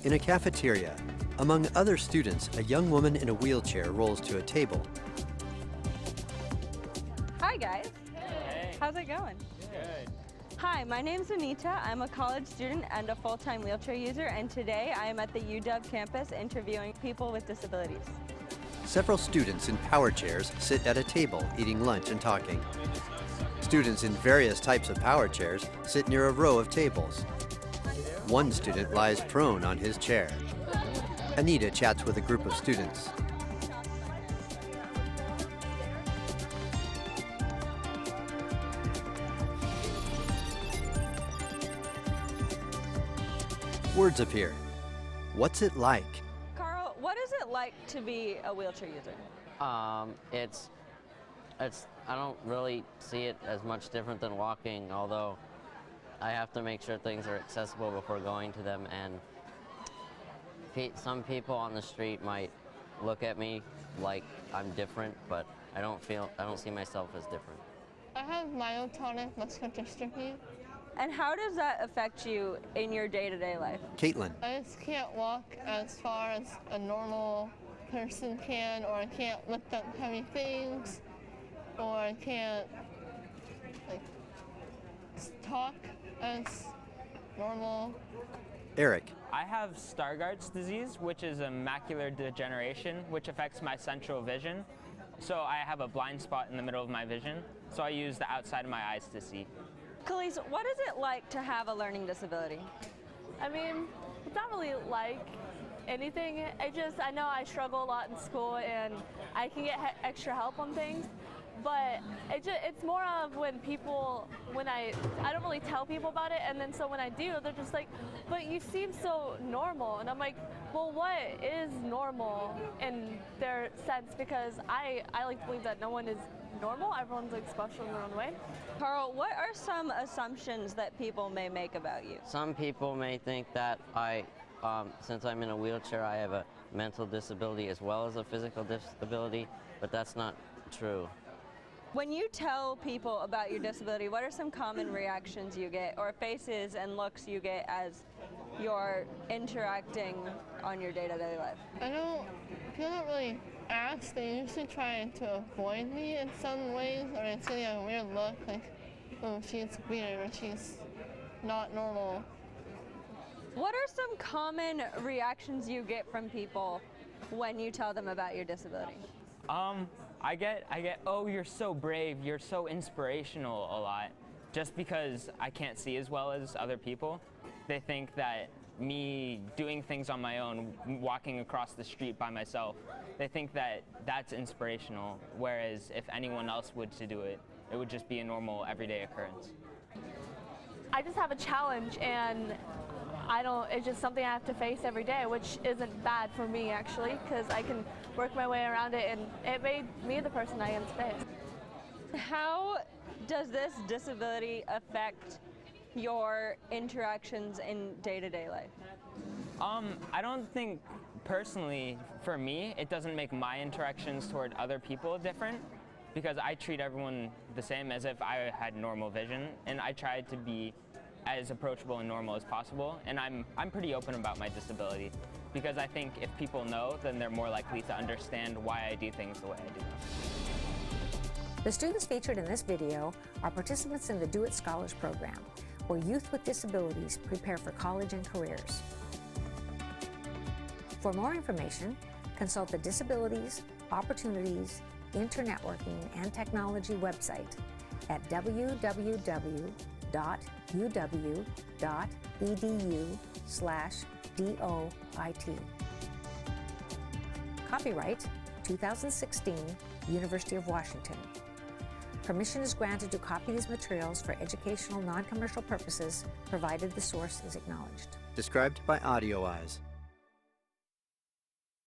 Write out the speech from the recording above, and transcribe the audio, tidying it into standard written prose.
In a cafeteria, among other students, a young woman in a wheelchair rolls to a table. Hi guys. Hey. How's it going? Good. Hi, my name's Anita. I'm a college student and a full-time wheelchair user, and today I am at the UW campus interviewing people with disabilities. Several students in power chairs sit at a table eating lunch and talking. Students in various types of power chairs sit near a row of tables. One student lies prone on his chair. Anita chats with a group of students. Words appear. What's it like? Carl, what is it like to be a wheelchair user? I don't really see it as much different than walking, although I have to make sure things are accessible before going to them, and some people on the street might look at me like I'm different, but I don't see myself as different. I have myotonic muscular dystrophy. And how does that affect you in your day-to-day life? Caitlin. I just can't walk as far as a normal person can, or I can't lift up heavy things, or I can't talk as normal. Eric. I have Stargardt's disease, which is a macular degeneration, which affects my central vision. So I have a blind spot in the middle of my vision, so I use the outside of my eyes to see. Khalees, what is it like to have a learning disability? I mean, it's not really like anything. I know I struggle a lot in school and I can get extra help on things, but it's more of when I don't really tell people about it, and then so when I do, they're just like, but you seem so normal. And I'm like, well, what is normal in their sense? Because I like to believe that no one is normal. Everyone's like special in their own way. Carl, what are some assumptions that people may make about you? Some people may think that since I'm in a wheelchair, I have a mental disability as well as a physical disability, but that's not true. When you tell people about your disability, what are some common reactions you get, or faces and looks you get as you're interacting on your day-to-day life? People don't really ask. They usually try to avoid me in some ways, or they say a weird look, like, oh, she's weird, or she's not normal. What are some common reactions you get from people when you tell them about your disability? I get, oh, you're so brave, you're so inspirational a lot. Just because I can't see as well as other people, they think that me doing things on my own, walking across the street by myself, they think that that's inspirational, whereas if anyone else would to do it, it would just be a normal everyday occurrence. I just have a challenge, and it's just something I have to face every day, which isn't bad for me actually, because I can work my way around it, and it made me the person I am today. How does this disability affect your interactions in day-to-day life? I don't think personally, for me, it doesn't make my interactions toward other people different, because I treat everyone the same as if I had normal vision, and I try to be as approachable and normal as possible, and I'm pretty open about my disability, because I think if people know, then they're more likely to understand why I do things the way I do. The students featured in this video are participants in the Do It Scholars Program, where youth with disabilities prepare for college and careers. For more information, consult the Disabilities, Opportunities, Internetworking, and Technology website at www.uw.edu/DOIT. Copyright 2016, University of Washington. Permission is granted to copy these materials for educational non-commercial purposes, provided the source is acknowledged. Described by Audio Eyes.